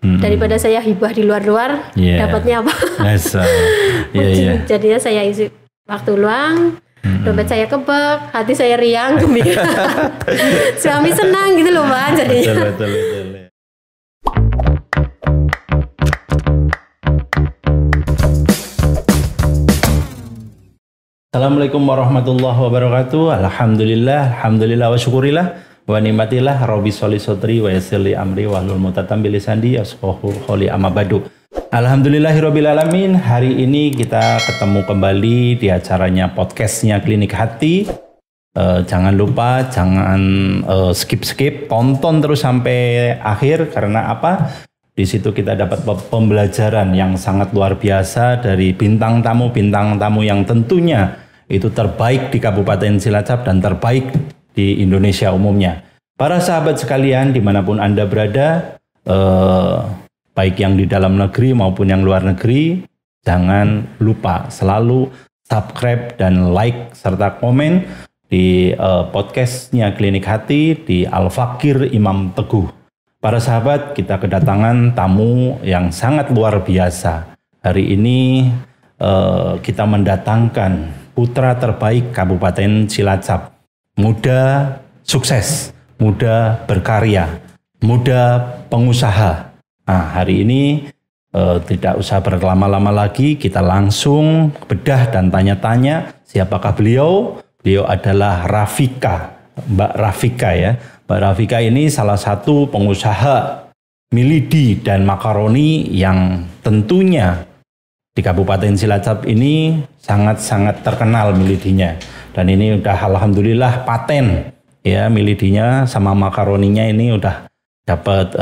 Daripada saya hibah di luar-luar, dapatnya apa? Jadinya saya isi waktu luang, dompet saya kebek, hati saya riang, gembira. Suami senang gitu loh Mbak jadinya. Betul. Assalamualaikum warahmatullahi wabarakatuh. Alhamdulillah wa syukurillah wa nikmatillah rabbi sholli sodri wa yassirli amri wa hlul 'uqdatam min lisani yafqahu qawli amma ba'du. Alhamdulillahirabbil alamin. Hari ini kita ketemu kembali di acaranya podcastnya Klinik Hati. Jangan lupa, jangan skip, tonton terus sampai akhir karena apa? Di situ kita dapat pembelajaran yang sangat luar biasa dari bintang tamu yang tentunya itu terbaik di Kabupaten Cilacap dan terbaik di Indonesia umumnya. Para sahabat sekalian dimanapun Anda berada, baik yang di dalam negeri maupun yang luar negeri, jangan lupa selalu subscribe dan like serta komen di podcastnya Klinik Hati di Al-Fakir Imam Teguh. Para sahabat, kita kedatangan tamu yang sangat luar biasa. Hari ini kita mendatangkan putra terbaik Kabupaten Cilacap. Muda sukses, muda berkarya, muda pengusaha. Nah, hari ini tidak usah berlama-lama lagi, kita langsung bedah dan tanya-tanya siapakah beliau. Beliau adalah Rafika, Mbak Rafika ya. Mbak Rafika ini salah satu pengusaha milidi dan makaroni yang tentunya di Kabupaten Cilacap ini sangat-sangat terkenal milidinya. Dan ini udah alhamdulillah paten ya, milidinya sama makaroninya ini udah dapat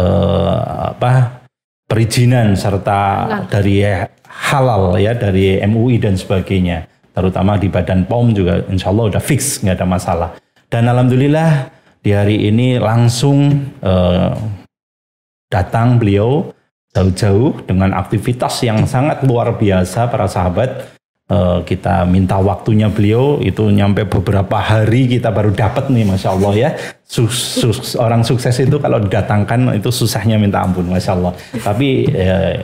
perizinan serta dari halal ya, dari MUI dan sebagainya. Terutama di Badan POM juga insya Allah udah fix, nggak ada masalah. Dan alhamdulillah di hari ini langsung datang beliau jauh-jauh dengan aktivitas yang sangat luar biasa para sahabat. Kita minta waktunya beliau itu nyampe beberapa hari kita baru dapat nih, Masya Allah ya. Orang sukses itu kalau didatangkan itu susahnya minta ampun, Masya Allah. Tapi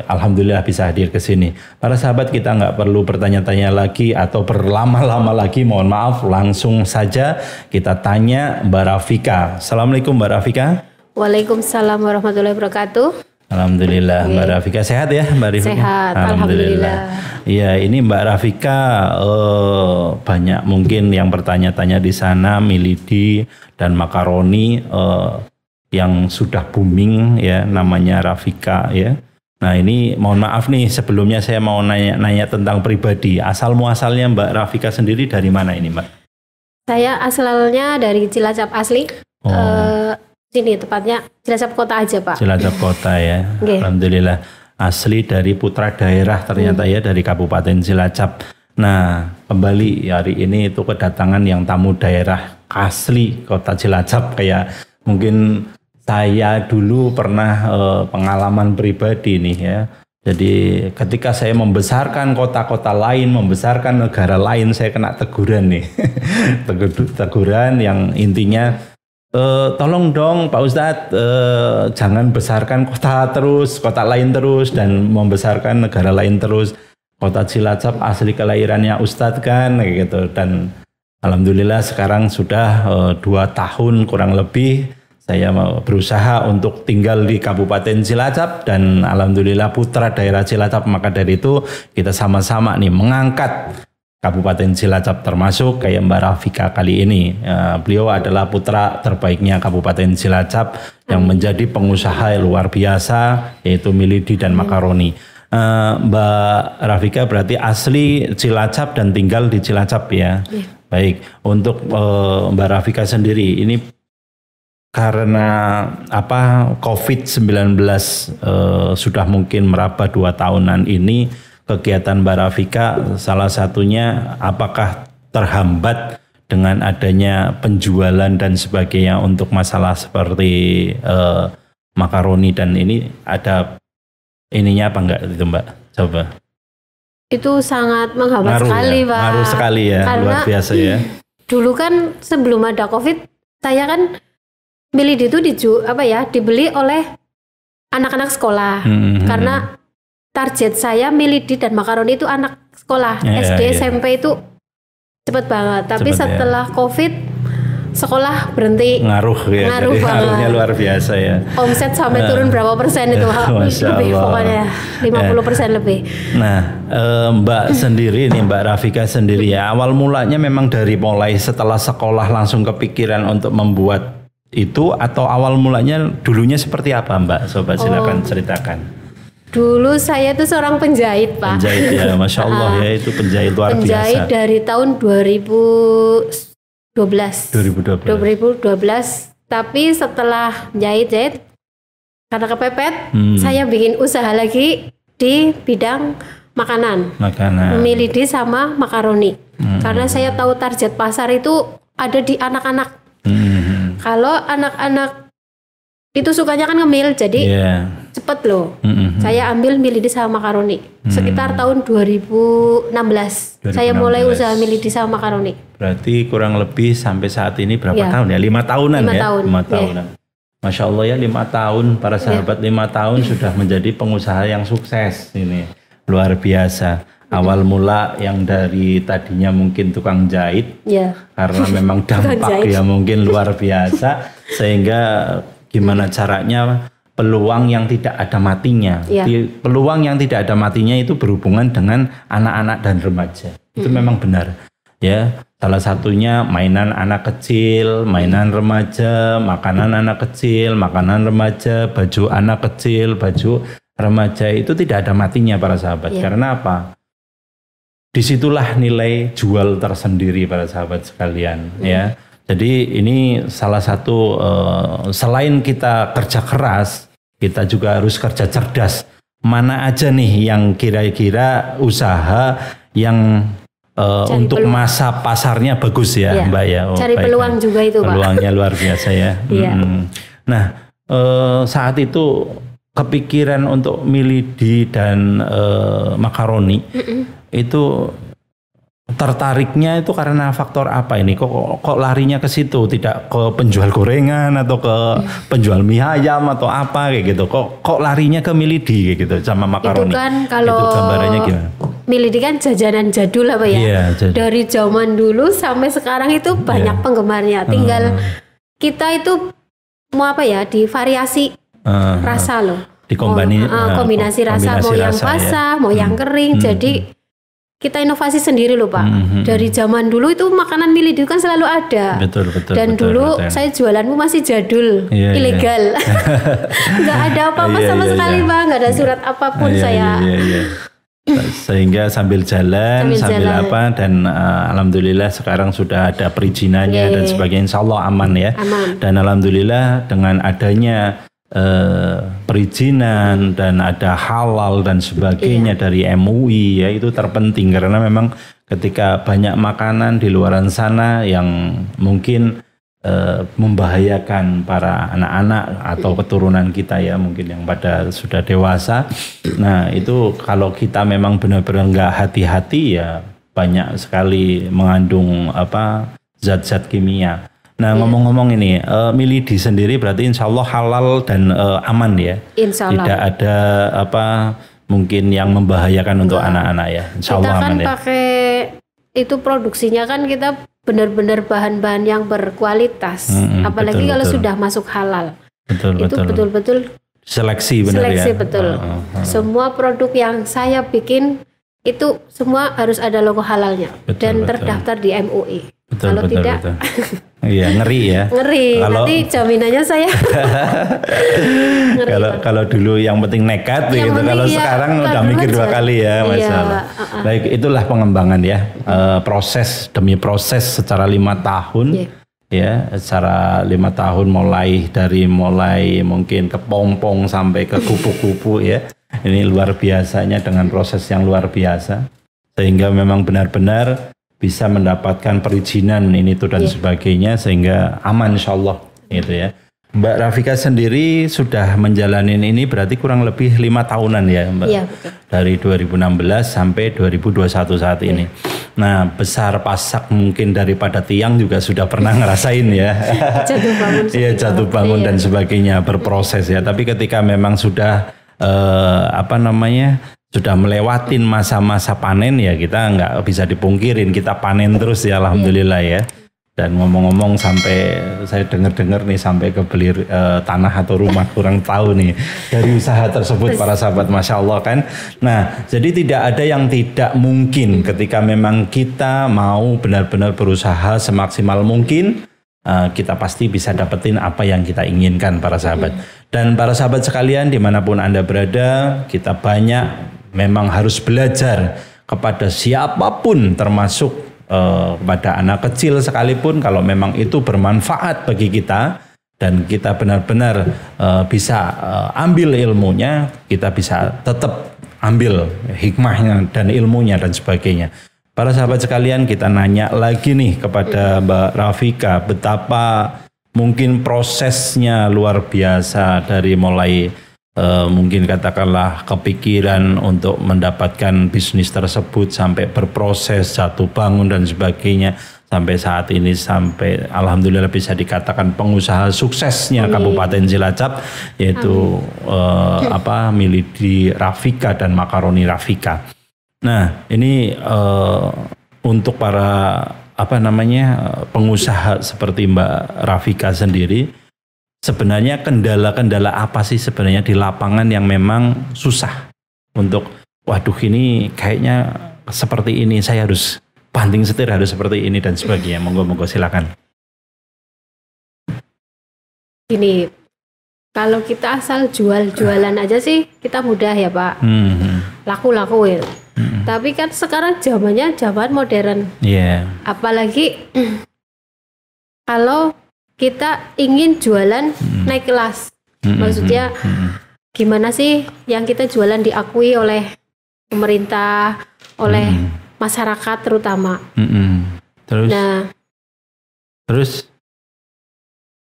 alhamdulillah bisa hadir ke sini. Para sahabat, kita nggak perlu bertanya-tanya lagi atau berlama-lama lagi, mohon maaf, langsung saja kita tanya Mbak Rafika. Assalamualaikum Mbak Rafika. Waalaikumsalam warahmatullahi wabarakatuh. Alhamdulillah. Mbak Rafika sehat ya Mbak Rafika? Sehat, alhamdulillah. Iya, ini Mbak Rafika banyak mungkin yang bertanya-tanya di sana milidi dan makaroni yang sudah booming ya, namanya Rafika ya. Nah ini mohon maaf nih, sebelumnya saya mau nanya tentang pribadi. Asal muasalnya Mbak Rafika sendiri dari mana ini Mbak? Saya asalnya dari Cilacap asli. Sini tepatnya Cilacap Kota aja Pak. Cilacap Kota ya. Okay. Alhamdulillah. Asli dari putra daerah ternyata ya, dari Kabupaten Cilacap. Nah kembali hari ini itu kedatangan yang tamu daerah asli Kota Cilacap. Kayak mungkin saya dulu pernah pengalaman pribadi nih ya. Jadi ketika saya membesarkan kota-kota lain, membesarkan negara lain, saya kena teguran nih. Teguran yang intinya tolong dong Pak Ustadz, jangan besarkan kota lain terus dan membesarkan negara lain terus. Kota Cilacap asli kelahirannya Ustadz kan gitu. Dan alhamdulillah sekarang sudah 2 tahun kurang lebih saya berusaha untuk tinggal di Kabupaten Cilacap dan alhamdulillah putra daerah Cilacap. Maka dari itu kita sama-sama nih mengangkat Kabupaten Cilacap, termasuk kayak Mbak Rafika kali ini. Beliau adalah putra terbaiknya Kabupaten Cilacap yang menjadi pengusaha luar biasa, yaitu milidi dan makaroni. Mbak Rafika berarti asli Cilacap dan tinggal di Cilacap ya. Baik, untuk Mbak Rafika sendiri ini karena apa COVID-19 sudah mungkin meraba 2 tahunan ini, kegiatan Mbak Rafika salah satunya apakah terhambat dengan adanya penjualan dan sebagainya untuk masalah seperti makaroni dan ini, ada ininya apa enggak itu Mbak? Coba. Itu sangat menghambat sekali Pak. Ngaruh sekali ya, karena luar biasa ya. Dulu kan sebelum ada COVID, saya kan milidi itu dibeli oleh anak-anak sekolah. Karena target saya milidi dan makaroni itu anak sekolah. SD, SMP itu cepet banget. Tapi setelah COVID sekolah berhenti. Ngaruh ya. Ngaruh banget. Ngaruhnya luar biasa ya. Omset sampai turun berapa persen itu? Lebih pokoknya 50% lebih. Nah, Mbak sendiri nih, Mbak Rafika sendiri ya, awal mulanya memang dari mulai setelah sekolah langsung kepikiran untuk membuat itu, atau awal mulanya dulunya seperti apa, Mbak? Sobat silakan ceritakan. Dulu saya itu seorang penjahit, Pak. Penjahit ya, Masya Allah ya, itu penjahit luar biasa. Penjahit dari tahun 2012. Tapi setelah jahit-jahit karena kepepet, saya bikin usaha lagi di bidang makanan. Milidi sama makaroni. Karena saya tahu target pasar itu ada di anak-anak. Kalau anak-anak itu sukanya kan ngemil, jadi cepet loh. Saya ambil milidi sama makaroni. Sekitar tahun 2016 saya mulai usaha milidi sama makaroni. Berarti kurang lebih sampai saat ini berapa tahun ya? 5 tahunan 5 tahun. 5 tahunan. Masya Allah ya, 5 tahun para sahabat, 5 tahun sudah menjadi pengusaha yang sukses ini. Luar biasa. Awal mula yang dari tadinya mungkin tukang jahit, karena memang dampak ya mungkin luar biasa, sehingga gimana caranya peluang yang tidak ada matinya. Peluang yang tidak ada matinya itu berhubungan dengan anak-anak dan remaja. Itu memang benar. Ya, salah satunya mainan anak kecil, mainan remaja, makanan anak kecil, makanan remaja, baju anak kecil, baju remaja, itu tidak ada matinya para sahabat. Karena apa? Disitulah nilai jual tersendiri para sahabat sekalian. Ya. Jadi ini salah satu, selain kita kerja keras, kita juga harus kerja cerdas. Mana aja nih yang kira-kira usaha yang untuk peluang. Masa pasarnya bagus ya, Mbak ya. Cari peluang juga itu, Pak. Peluangnya luar biasa ya. Nah, saat itu kepikiran untuk milidi dan makaroni itu tertariknya itu karena faktor apa ini? Kok larinya ke situ, tidak ke penjual gorengan atau ke penjual mie ayam atau apa kayak gitu? Kok larinya ke milidi kayak gitu sama makaroni? Itu kan kalau itu gambarannya gimana? Milidi kan jajanan jadul apa ya? Dari zaman dulu sampai sekarang itu banyak penggemarnya. Tinggal kita itu mau apa ya? Divariasi rasa loh. Kombinasi rasa, mau yang basah, mau yang kering. Jadi kita inovasi sendiri loh, Pak. Dari zaman dulu itu makanan milidi kan selalu ada. Betul. Dan dulu saya jualanmu masih jadul, ilegal. Nggak ada apa-apa sama sekali, Pak. Nggak ada surat apapun saya. Sehingga sambil jalan, sambil apa, dan alhamdulillah sekarang sudah ada perizinannya dan sebagainya. Insya Allah aman ya. Dan alhamdulillah dengan adanya perizinan dan ada halal dan sebagainya dari MUI ya, itu terpenting karena memang ketika banyak makanan di luaran sana yang mungkin membahayakan para anak-anak atau keturunan kita ya, mungkin yang pada sudah dewasa. Nah itu kalau kita memang benar-benar nggak hati-hati ya banyak sekali mengandung apa zat-zat kimia. Nah ngomong-ngomong ini, milidi sendiri berarti insya Allah halal dan aman ya? Insya Allah. Tidak ada apa mungkin yang membahayakan untuk anak-anak ya? Insya Allah aman ya? Kita kan pakai itu produksinya kan kita benar-benar bahan-bahan yang berkualitas. Apalagi kalau sudah masuk halal. Betul-betul. Seleksi benar ya? Seleksi betul. Semua produk yang saya bikin itu semua harus ada logo halalnya. Dan terdaftar di MUI. Kalau tidak... Iya ngeri ya. Ngeri. Nanti jaminannya saya. Kalau dulu yang penting nekat gitu. Kalau sekarang udah mikir dua kali ya, masalah. Baik, itulah pengembangan ya. Proses demi proses secara 5 tahun. Ya, secara 5 tahun mulai mungkin kepompong sampai ke kupu-kupu ya. Ini luar biasanya dengan proses yang luar biasa. Sehingga memang benar-benar bisa mendapatkan perizinan ini itu dan sebagainya sehingga aman insyaallah gitu ya. Mbak Rafika sendiri sudah menjalani ini berarti kurang lebih 5 tahunan ya Mbak? Iya betul. Dari 2016 sampai 2021 saat ini. Nah besar pasak mungkin daripada tiang juga sudah pernah ngerasain ya. Jatuh bangun. Iya jatuh bangun dan sebagainya berproses ya. Tapi ketika memang sudah sudah melewatin masa-masa panen ya kita nggak bisa dipungkirin kita panen terus ya alhamdulillah ya. Dan ngomong-ngomong sampai saya dengar-dengar nih sampai ke beli tanah atau rumah kurang tahu nih dari usaha tersebut para sahabat Masya Allah kan. Nah jadi tidak ada yang tidak mungkin ketika memang kita mau benar-benar berusaha semaksimal mungkin kita pasti bisa dapetin apa yang kita inginkan para sahabat. Dan para sahabat sekalian dimanapun Anda berada kita banyak memang harus belajar kepada siapapun termasuk kepada anak kecil sekalipun kalau memang itu bermanfaat bagi kita dan kita benar-benar bisa ambil ilmunya, kita bisa tetap ambil hikmahnya dan ilmunya dan sebagainya. Para sahabat sekalian kita nanya lagi nih kepada Mbak Rafika betapa mungkin prosesnya luar biasa dari mulai mungkin katakanlah kepikiran untuk mendapatkan bisnis tersebut sampai berproses jatuh bangun dan sebagainya sampai saat ini sampai alhamdulillah bisa dikatakan pengusaha suksesnya Kabupaten Cilacap yaitu Milidi Rafika dan Makaroni Rafika. Nah ini untuk para pengusaha seperti Mbak Rafika sendiri. Sebenarnya kendala-kendala apa sih sebenarnya di lapangan yang memang susah untuk waduh ini kayaknya seperti ini saya harus banting setir harus seperti ini dan sebagainya. Monggo silakan. Ini kalau kita asal jualan aja sih kita mudah ya Pak. Laku-laku ya. Tapi kan sekarang zamannya zaman modern. Yeah. Apalagi kalau kita ingin jualan naik kelas. Maksudnya gimana sih yang kita jualan diakui oleh pemerintah, oleh masyarakat terutama. Terus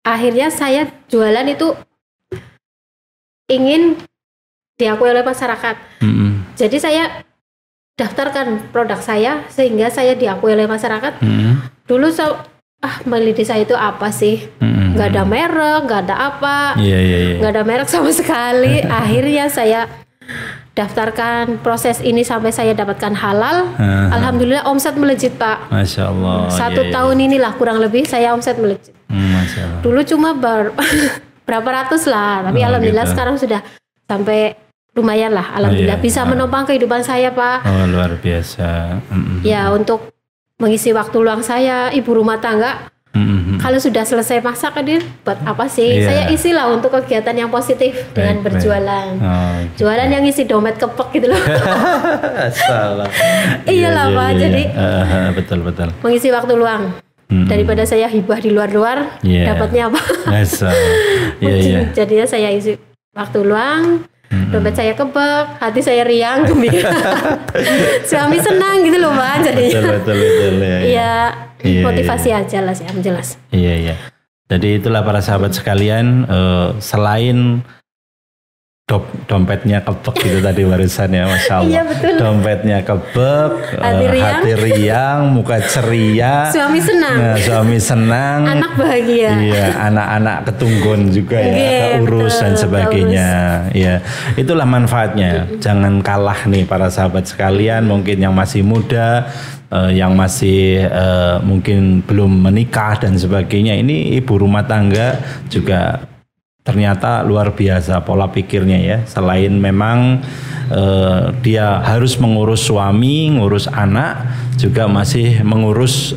akhirnya saya jualan itu ingin diakui oleh masyarakat. Jadi saya daftarkan produk saya sehingga saya diakui oleh masyarakat. Dulu Melidi saya itu apa sih? Gak ada merek, gak ada apa, gak ada merek sama sekali. Akhirnya saya daftarkan proses ini sampai saya dapatkan halal. Alhamdulillah omset melejit Pak. Masya Allah. 1 tahun inilah kurang lebih saya omset melejit. Masya Allah. Dulu cuma berapa ratus lah, tapi alhamdulillah sekarang sudah sampai lumayan lah. Alhamdulillah bisa menopang kehidupan saya Pak. Oh luar biasa. Ya untuk mengisi waktu luang saya, ibu rumah tangga. Kalau sudah selesai masak buat apa sih? Saya isilah untuk kegiatan yang positif dengan berjualan. Jualan yang isi dompet kepek gitu loh. Salah. Iyalah Pak, jadi betul. mengisi waktu luang. Daripada saya hibah di luar-luar, dapatnya apa? Jadinya saya isi waktu luang. Dompet saya kebek, hati saya riang, gembira. Suami senang gitu loh Pak. Jadinya betul ya. Motivasi aja lah yang jelas. Iya. Jadi itulah para sahabat sekalian, selain dompetnya kebek gitu tadi warisan ya, Masya Allah. Iya, betul. Dompetnya kebek, hati riang, muka ceria. Suami senang. Anak bahagia. Iya, anak-anak ketunggon juga ya, keurus dan sebagainya. Iya, itulah manfaatnya. Jangan kalah nih para sahabat sekalian, mungkin yang masih muda, yang masih mungkin belum menikah dan sebagainya. Ini ibu rumah tangga juga ternyata luar biasa pola pikirnya ya. Selain memang dia harus mengurus suami, ngurus anak, juga masih mengurus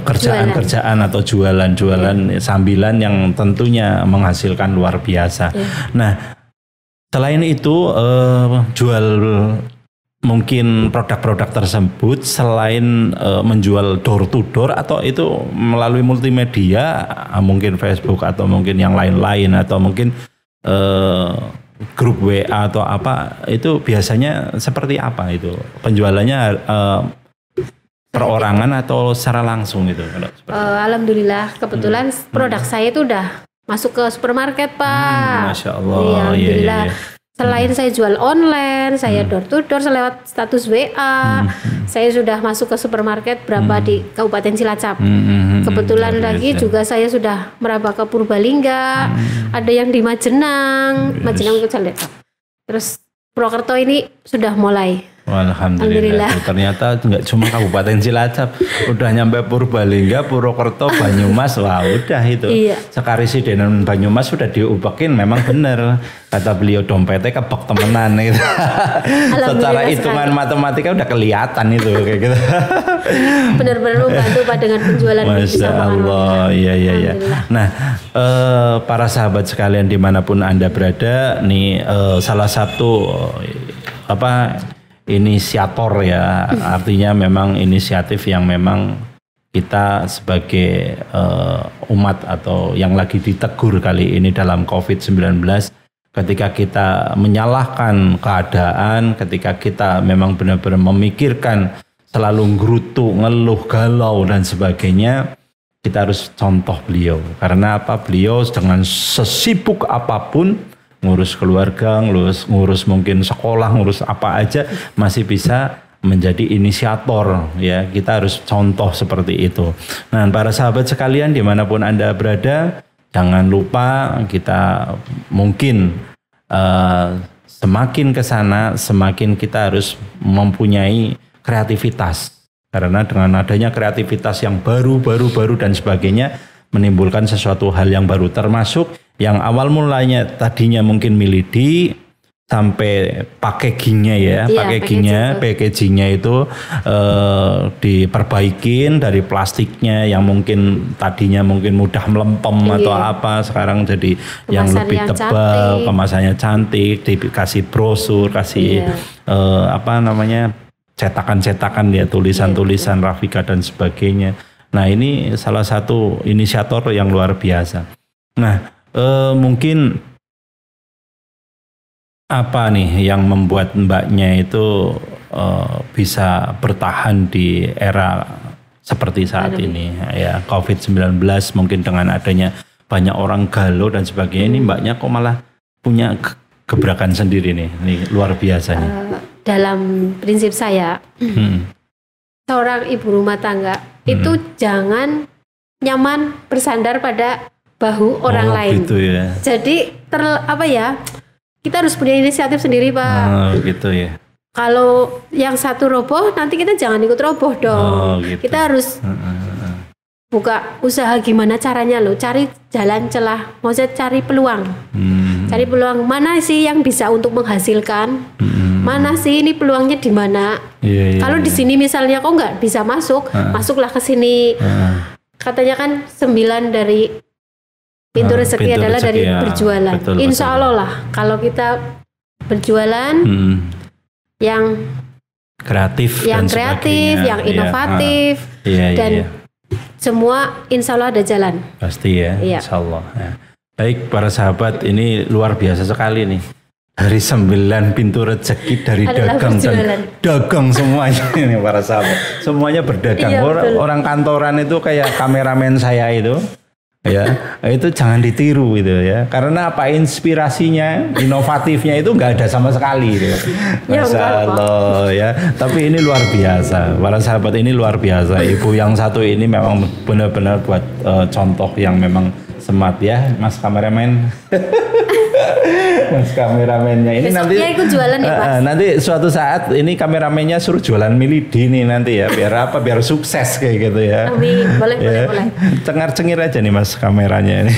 kerjaan-kerjaan atau jualan-jualan sambilan yang tentunya menghasilkan luar biasa. Nah, selain itu jual mungkin produk-produk tersebut selain menjual door to door atau itu melalui multimedia, mungkin Facebook atau mungkin yang lain-lain atau mungkin grup WA atau apa, itu biasanya seperti apa itu penjualannya? perorangan atau secara langsung gitu? Alhamdulillah kebetulan produk saya itu udah masuk ke supermarket, Pak. Masya Allah. Iya, alhamdulillah. Selain saya jual online, saya door to door lewat status WA. Saya sudah masuk ke supermarket berapa di Kabupaten Cilacap. Kebetulan lagi juga saya sudah merambah ke Purbalingga. Ada yang di Majenang itu terus Purwokerto ini sudah mulai. Alhamdulillah. Ternyata nggak cuma Kabupaten Cilacap, udah nyampe Purbalingga, Purwokerto, Banyumas, wah udah itu. Iya. Sekarisi dengan Banyumas sudah diubekin, memang benar kata beliau dompetnya kebek temenan gitu. Secara hitungan matematika udah kelihatan itu kayak gitu. Benar-benar membantu Pak dengan penjualan. Masya Allah, iya. Nah, para sahabat sekalian dimanapun Anda berada, nih salah satu inisiator ya, artinya memang inisiatif yang memang kita sebagai umat atau yang lagi ditegur kali ini dalam COVID-19, ketika kita menyalahkan keadaan, ketika kita memang benar-benar memikirkan selalu gerutu, ngeluh, galau dan sebagainya, kita harus contoh beliau. Karena apa? Beliau dengan sesibuk apapun, ngurus keluarga, ngurus mungkin sekolah, ngurus apa aja, masih bisa menjadi inisiator ya. Kita harus contoh seperti itu. Nah, para sahabat sekalian dimanapun Anda berada, jangan lupa kita mungkin semakin ke sana, semakin kita harus mempunyai kreativitas. Karena dengan adanya kreativitas yang baru dan sebagainya, menimbulkan sesuatu hal yang baru, termasuk yang awal mulanya tadinya mungkin milidi sampai packagingnya ya, packagingnya itu diperbaikin dari plastiknya yang mungkin tadinya mungkin mudah melempem atau apa, sekarang jadi kemasan yang lebih tebal, kemasannya cantik, dikasih brosur, kasih cetakan ya, tulisan-tulisan Rafika dan sebagainya. Nah, ini salah satu inisiator yang luar biasa. Nah, mungkin apa nih yang membuat mbaknya itu bisa bertahan di era seperti saat ini ya, COVID-19, mungkin dengan adanya banyak orang galau dan sebagainya, ini mbaknya kok malah punya gebrakan sendiri nih luar biasa nih. Dalam prinsip saya, seorang ibu rumah tangga itu jangan nyaman bersandar pada bahu orang lain. Gitu ya. Jadi kita harus punya inisiatif sendiri, Pak. Gitu ya. Kalau yang satu roboh, nanti kita jangan ikut roboh dong. Gitu. Kita harus buka usaha, gimana caranya loh, cari jalan celah, maksudnya cari peluang. Cari peluang mana sih yang bisa untuk menghasilkan? Mana sih ini peluangnya di mana? Kalau di sini misalnya kok nggak bisa masuk, masuklah ke sini. Katanya kan 9 dari pintu rezeki adalah dari berjualan. Insya Allah lah kalau kita berjualan yang kreatif, yang inovatif, dan semua insya Allah ada jalan. Pasti ya, insya Allah. Ya. Baik para sahabat, ini luar biasa sekali nih. Dari 9 pintu rezeki, dari dagang dan dagang semuanya ini para sahabat. Semuanya berdagang. Orang kantoran itu kayak kameramen saya itu. Ya, itu jangan ditiru gitu ya. Karena apa, inspirasinya, inovatifnya itu nggak ada sama sekali gitu. Masya Allah ya. Tapi ini luar biasa. Para sahabat, ini luar biasa. Ibu yang satu ini memang benar-benar buat contoh yang memang smart ya, Mas kameramen. Mas kameramennya ini nanti ikut jualan ya, Mas. Nanti suatu saat ini kameramennya suruh jualan milidi nih nanti ya, biar sukses kayak gitu ya. Amin, boleh. Cengar-cengir aja nih Mas kameranya ini.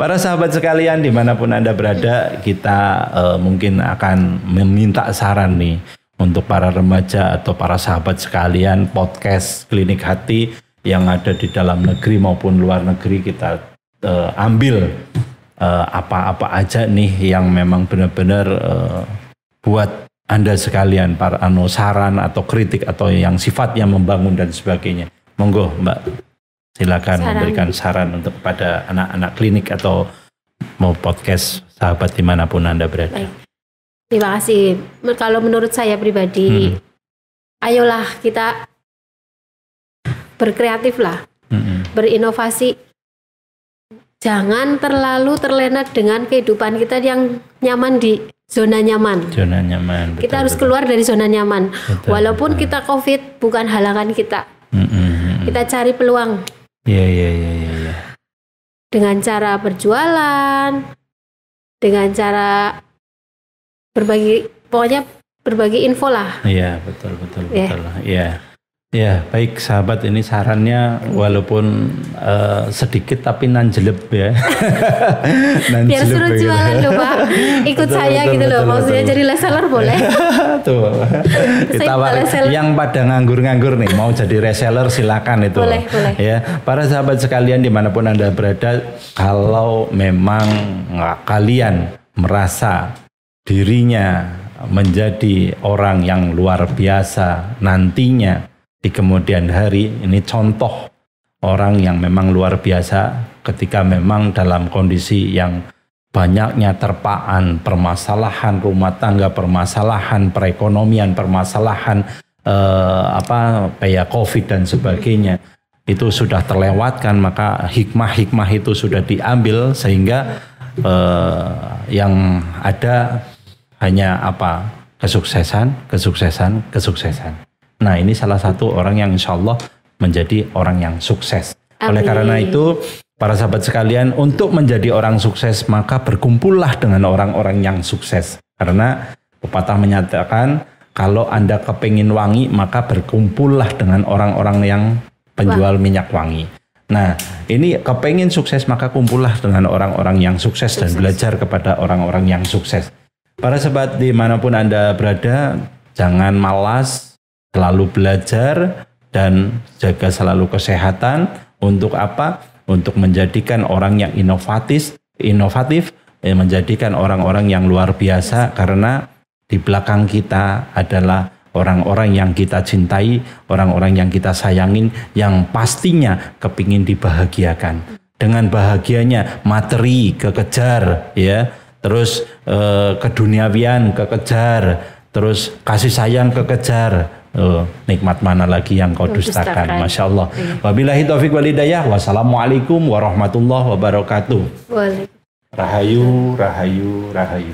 Para sahabat sekalian dimanapun Anda berada, kita mungkin akan meminta saran nih untuk para remaja atau para sahabat sekalian podcast Klinik Hati yang ada di dalam negeri maupun luar negeri. Kita ambil apa-apa aja nih yang memang benar-benar buat Anda sekalian, para saran atau kritik atau yang sifatnya membangun dan sebagainya. Monggo Mbak, silakan memberikan saran untuk kepada anak-anak klinik atau mau podcast sahabat dimanapun Anda berada. Baik. Terima kasih. Kalau menurut saya pribadi, ayolah kita berkreatif lah, berinovasi. Jangan terlalu terlena dengan kehidupan kita yang nyaman di zona nyaman. Zona nyaman. Kita harus keluar dari zona nyaman. Walaupun kita COVID bukan halangan kita. Kita cari peluang. Iya. Dengan cara berjualan, dengan cara berbagi info lah. Iya, betul. Iya. Ya, baik sahabat, ini sarannya walaupun sedikit tapi nanjelep ya. Biar suruh jualan loh Pak. Ikut saya gitu loh. Maksudnya jadi reseller boleh. Tuh. Kita yang pada nganggur-nganggur nih mau jadi reseller silakan itu. Boleh. Ya, para sahabat sekalian dimanapun Anda berada, kalau memang kalian merasa dirinya menjadi orang yang luar biasa nantinya di kemudian hari, ini contoh orang yang memang luar biasa ketika memang dalam kondisi yang banyaknya terpaan permasalahan rumah tangga, permasalahan perekonomian, permasalahan COVID dan sebagainya, itu sudah terlewatkan, maka hikmah-hikmah itu sudah diambil sehingga yang ada hanya kesuksesan. Nah, ini salah satu orang yang insya Allah menjadi orang yang sukses. Amin. Oleh karena itu, para sahabat sekalian, untuk menjadi orang sukses maka berkumpullah dengan orang-orang yang sukses. Karena pepatah menyatakan kalau Anda kepingin wangi maka berkumpullah dengan orang-orang yang penjual minyak wangi. Nah, ini kepingin sukses maka kumpullah dengan orang-orang yang sukses dan belajar kepada orang-orang yang sukses. Para sahabat dimanapun Anda berada, jangan malas, selalu belajar dan jaga selalu kesehatan. Untuk apa? Untuk menjadikan orang yang inovatif, menjadikan orang-orang yang luar biasa, karena di belakang kita adalah orang-orang yang kita cintai, orang-orang yang kita sayangin, yang pastinya kepingin dibahagiakan. Dengan bahagianya materi kekejar, ya, terus keduniawian kekejar, terus kasih sayang kekejar. Nikmat mana lagi yang kau dustakan. Masya Allah. Wabillahi taufiq wal hidayah. Wassalamualaikum warahmatullahi wabarakatuh. Waalaikumsalam. Rahayu.